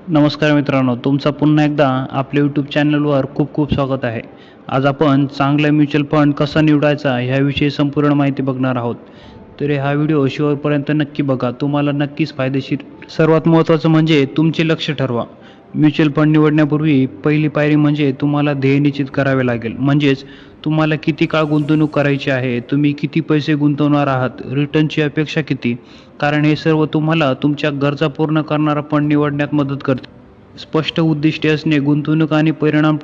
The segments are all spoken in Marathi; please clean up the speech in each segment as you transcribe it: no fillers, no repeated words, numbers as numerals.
नमस्कार मित्रांनो, तुमचा पुन्हा एकदा आपल्या यूट्यूब चॅनलवर खूप खूप स्वागत आहे. आज आपण चांगला म्युच्युअल फंड कसा निवडायचा ह्याविषयी संपूर्ण माहिती बघणार आहोत. तर हा व्हिडिओ शेवटपर्यंत नक्की बघा, तुम्हाला नक्कीच फायदेशीर. सर्वात महत्त्वाचं म्हणजे तुमचे लक्ष्य ठरवा. म्युच्युअल फंड निवडण्यापूर्वी पहिली पायरी म्हणजे तुम्हाला ध्येय निश्चित करावे लागेल. म्हणजेच तुम्हाला किती काळ गुंतवणूक करायची आहे, तुम्ही किती पैसे गुंतवणार आहात, रिटर्नची अपेक्षा किती, कारण हे सर्व तुम्हाला तुमच्या गरजा पूर्ण करणारा फंड निवडण्यात मदत करते. स्पष्ट उद्दिष्टे असणे गुंतवणूक आणि परिणाम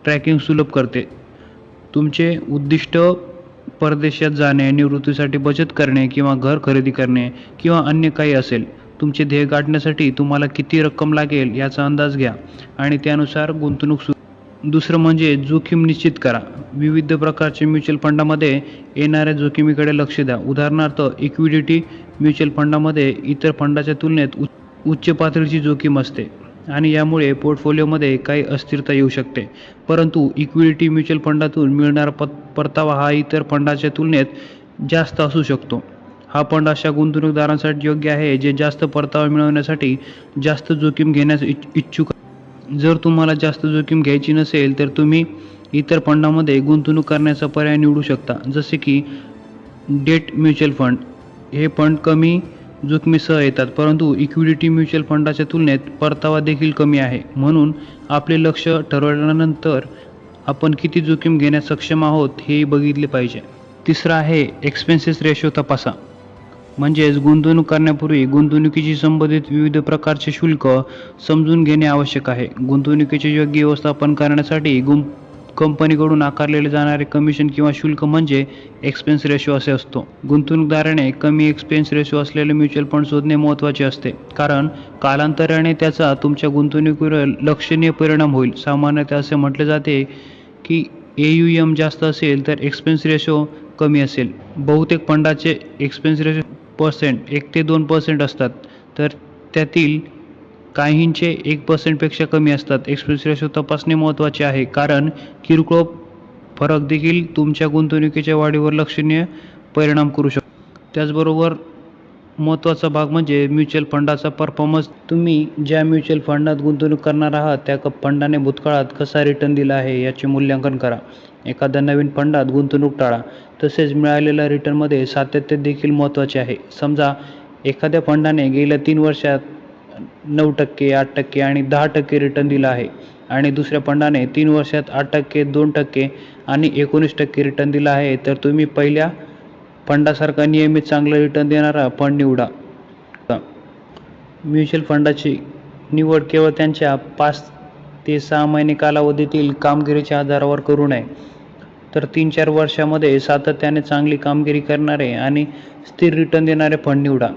ट्रॅकिंग सुलभ करते. तुमचे उद्दिष्ट परदेशात जाणे, निवृत्तीसाठी बचत करणे किंवा घर खरेदी करणे किंवा अन्य काही असेल. तुमचे ध्येय गाठण्यासाठी तुम्हाला किती रक्कम लागेल याचा अंदाज घ्या आणि त्यानुसार गुंतवणूक सुरू. दुसरं म्हणजे जोखीम निश्चित करा. विविध प्रकारच्या म्युच्युअल फंडामध्ये येणाऱ्या जोखमीकडे लक्ष द्या. उदाहरणार्थ, इक्विटी म्युच्युअल फंडामध्ये इतर फंडाच्या तुलनेत उच्च पातळीची जोखीम असते आणि यामुळे पोर्टफोलिओमध्ये काही अस्थिरता येऊ शकते. परंतु इक्विटी म्युच्युअल फंडातून मिळणारा परतावा हा इतर फंडाच्या तुलनेत जास्त असू शकतो. हा फंड अशा गुंतवणूकदारांसाठी योग्य आहे जे जास्त परतावा मिळवण्यासाठी जास्त जोखीम घेण्यास इच्छुक. जर तुम्हाला जास्त जोखीम घ्यायची नसेल तर तुम्ही इतर फंडामध्ये गुंतवणूक करण्याचा पर्याय निवडू शकता, जसे की डेट म्युच्युअल फंड. हे फंड कमी जोखमीसह येतात, परंतु इक्विटी म्युच्युअल फंडाच्या तुलनेत परतावा देखील कमी आहे. म्हणून आपले लक्ष ठरवल्यानंतर आपण किती जोखीम घेण्यास सक्षम आहोत हे बघितले पाहिजे. तिसरं आहे एक्सपेन्सेस रेशो तपासा. म्हणजेच गुंतवणूक करण्यापूर्वी गुंतवणुकीशी संबंधित विविध प्रकारचे शुल्क समजून घेणे आवश्यक आहे. गुंतवणुकीचे योग्य व्यवस्थापन करण्यासाठी कंपनीकडून आकारलेले जाणारे कमिशन किंवा शुल्क म्हणजे एक्सपेन्स रेशो असे असतो. गुंतवणूकदाराने कमी एक्सपेन्स रेशो असलेले म्युच्युअल फंड शोधणे महत्त्वाचे असते, कारण कालांतराने त्याचा तुमच्या गुंतवणुकीवर लक्षणीय परिणाम होईल. सामान्यतः असे म्हटले जाते की AUM जास्त असेल तर एक्सपेन्स रेशो कमी असेल. बहुतेक फंडाचे एक्सपेन्स रेशो 1 ते 2% असतात, तर त्यातील काहींचे 1% पेक्षा कमी असतात. एक्सपेन्स रेशो तपासणे महत्त्वाचे आहे, कारण किरकोळ फरक देखील तुमच्या गुंतवणुकीच्या वाढीवर लक्षणीय परिणाम करू शकतो. त्याचबरोबर महत्त्वाचा भाग म्हणजे म्युच्युअल फंडाचा परफॉर्मन्स. तुम्ही ज्या म्युच्युअल फंडात गुंतवणूक करणार आहात त्या फंडाने भूतकाळात कसा रिटर्न दिला आहे याचे मूल्यांकन करा. एखाद्या नवीन फंडात गुंतवणूक टाळा. तसेच मिळालेल्या रिटर्नमध्ये सातत्य देखील महत्त्वाचे आहे. समजा एखाद्या फंडाने गेल्या 3 वर्षात 9%, 8% आणि 10% रिटर्न दिला आहे आणि दुसऱ्या फंडाने 3 वर्षात 8%, 2% आणि 19% रिटर्न दिला आहे, तर तुम्ही पहिल्या फंडासारखा नियमित चांगला रिटर्न देणारा फंड निवडा. म्युच्युअल फंडाची निवड केवळ त्यांच्या 5 ते 6 महिने कालावधीतील कामगिरीच्या आधारावर करू नये, तर 3-4 वर्षामध्ये सातत्याने चांगली कामगिरी करणारे आणि स्थिर रिटर्न देणारे फंड निवडा.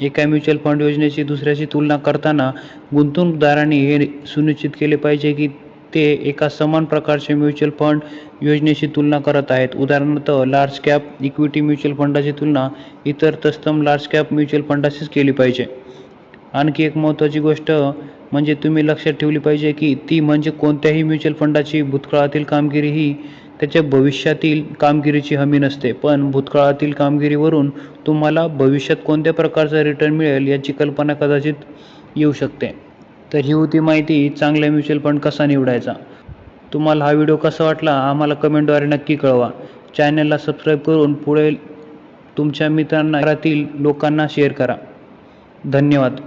एका म्युच्युअल फंड योजनेची दुसऱ्याशी तुलना करताना गुंतवणूकदारांनी हे सुनिश्चित केले पाहिजे की ते एका समान प्रकारच्या म्युच्युअल फंड योजनेशी तुलना करत आहेत. उदाहरणार्थ, लार्ज कॅप इक्विटी म्युच्युअल फंडाची तुलना इतर तत्सम लार्ज कॅप म्युच्युअल फंडाशीच केली पाहिजे. आणखी एक महत्त्वाची गोष्ट म्हणजे तुम्ही लक्षात ठेवली पाहिजे की ती म्हणजे कोणत्याही म्युच्युअल फंडाची भूतकाळातील कामगिरी ही त्याच्या भविष्यातील कामगिरीची हमी नसते, पण भूतकाळातील कामगिरीवरून तुम्हाला भविष्यात कोणत्या प्रकारचा रिटर्न मिळेल याची कल्पना कदाचित येऊ शकते. तर ही होती माहिती चांगला म्युच्युअल फंड कसा निवडायचा. तुम्हाला हा व्हिडिओ कसा वाटला आम्हाला कमेंटद्वारे नक्की कळवा. चॅनलला सबस्क्राईब करून पुढे तुमच्या मित्रांना, घरातील लोकांना शेअर करा. धन्यवाद.